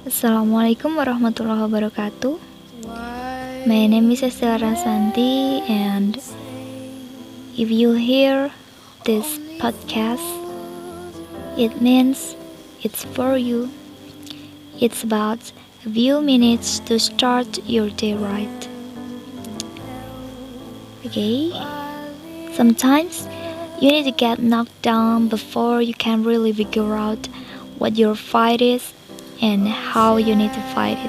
Assalamualaikum warahmatullahi wabarakatuh. My name is Hesti SANTI, and if you hear this podcast, it means it's for you. It's about a few minutes to start your day right. Okay? Sometimes you need to get knocked down before you can really figure out what your fight is and how you need to fight it.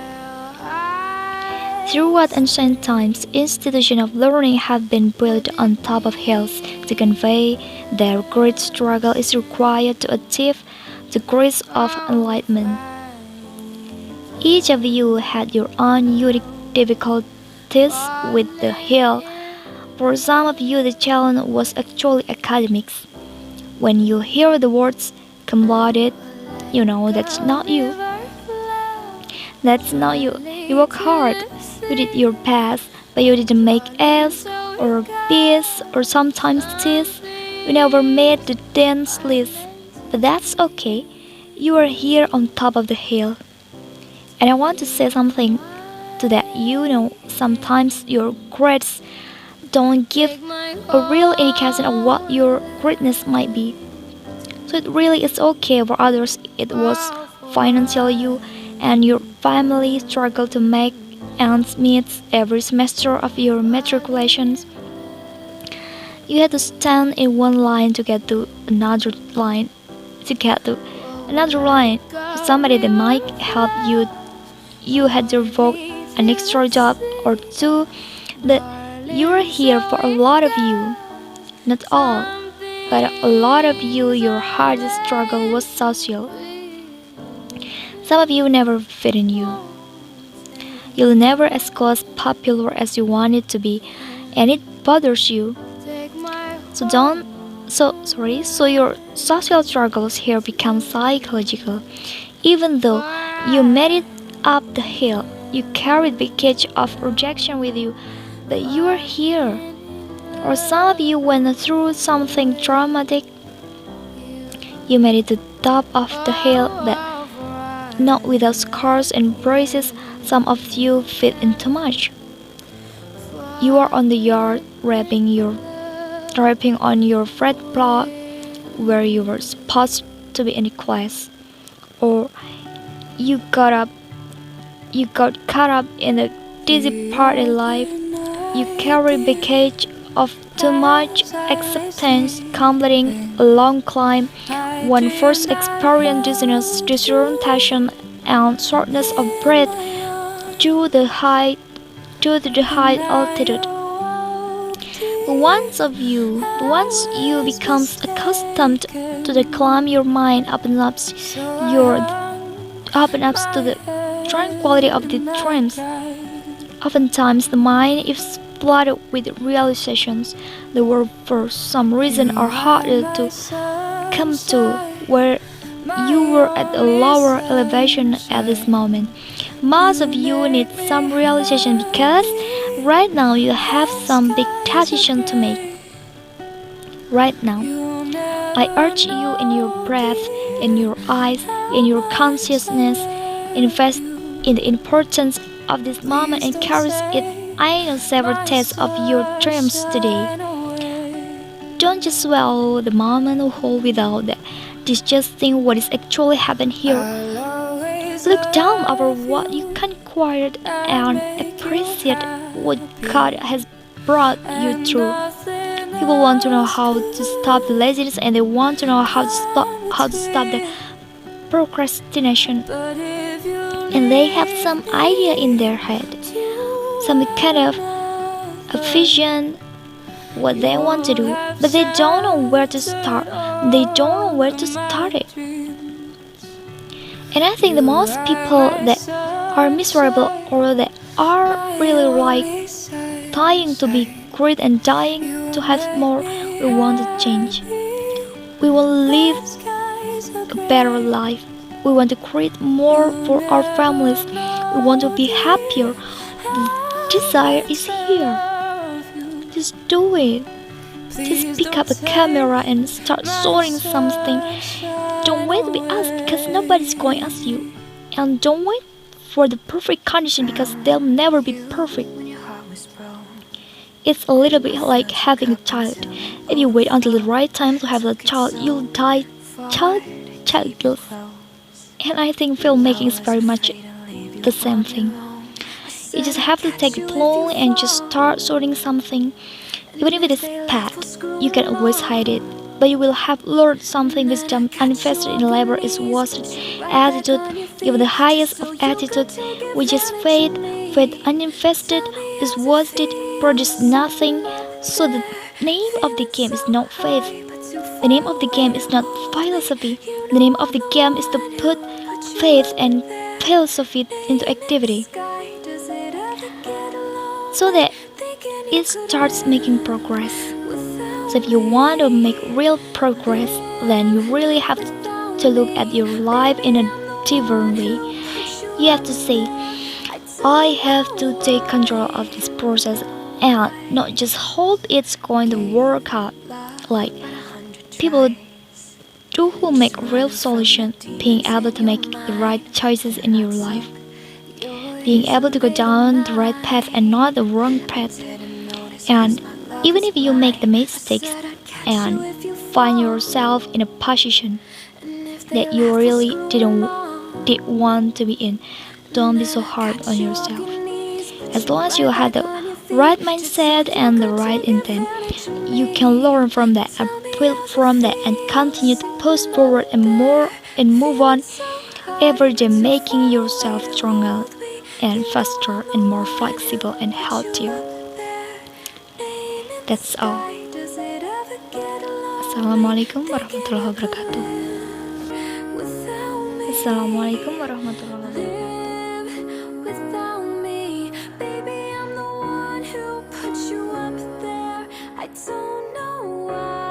Throughout ancient times, institutions of learning have been built on top of hills to convey that great struggle is required to achieve the grace of enlightenment. Each of you had your own unique difficulties with the hill. For some of you, the challenge was actually academics. When you hear the words "combined," you know that's not you. That's not you. You work hard. You did your best, but you didn't make A's or B's or sometimes C's. You never made the dance list. But that's okay. You are here on top of the hill. And I want to say something to that. Sometimes your grades don't give a real indication of what your greatness might be. So it really is okay for others. It was financial you and your family struggle to make ends meet every semester of your matriculations. You had to stand in one line to get to another line. Somebody that might help you. You had to work an extra job or two. But you are here for a lot of you. Not all, but a lot of you. Your hardest struggle was social. Some of you never fit in you. You'll never as close popular as you wanted to be, and it bothers you. So your social struggles here become psychological. Even though you made it up the hill, you carried baggage of rejection with you, but you are here. Or some of you went through something traumatic. You made it to the top of the hill, but not without scars and braces. Some of you fit in too much. You are on the yard rapping on your fret block where you were supposed to be in the class. Or you got caught up in a dizzy party life. You carry baggage of too much acceptance, completing a long climb. One first experience dizziness, disorientation, and shortness of breath due to the high altitude. But once you become accustomed to the climb, your mind opens up to the tranquility of the dreams. Oftentimes, the mind is flooded with realizations that were for some reason are harder to come to, where you were at a lower elevation at this moment. Most of you need some realization because right now you have some big decision to make. Right now, I urge you in your breath, in your eyes, in your consciousness, invest in the importance of this moment and carry it. I know several tastes of your dreams today. Don't just swallow the moment or hold without that. Just think what is actually happening here. Look down over what you conquered and appreciate what God has brought you through. People want to know how to stop the laziness, and they want to know how to stop the procrastination. And they have some idea in their head, some kind of a vision, what they want to do, but they don't know where to start. They don't know where to start it. And I think the most people that are miserable or that are really like dying to be great and dying to have more, we want to change. We will live a better life. We want to create more for our families. We want to be happier. The desire is here. Just do it. Just pick up a camera and start shooting something. Don't wait to be asked because nobody's going to ask you. And don't wait for the perfect condition because they'll never be perfect. It's a little bit like having a child. If you wait until the right time to have a child, you'll die child childless. And I think filmmaking is very much the same thing. You just have to take the plunge and just start shooting something. Even if it is bad, you can always hide it. But you will have learned something wisdom uninvested in labor is wasted. Attitude, even the highest of attitudes, which is faith, faith uninvested is wasted, produces nothing. So the name of the game is not faith. The name of the game is not philosophy. The name of the game is to put faith and philosophy into activity so that it starts making progress. So if you want to make real progress, then you really have to look at your life in a different way. You have to say, I have to take control of this process and not just hope it's going to work out. Like people do who make real solutions, being able to make the right choices in your life, being able to go down the right path and not the wrong path. And even if you make the mistakes and find yourself in a position that you really did want to be in, don't be so hard on yourself. As long as you have the right mindset and the right intent, you can learn from that and build from that and continue to push forward and move on every day, making yourself stronger and faster and more flexible and healthier. That's all. Assalamualaikum warahmatullahi wabarakatuh. Assalamualaikum warahmatullahi wabarakatuh. Without me, baby, I'm the one who put you up there. I don't know why.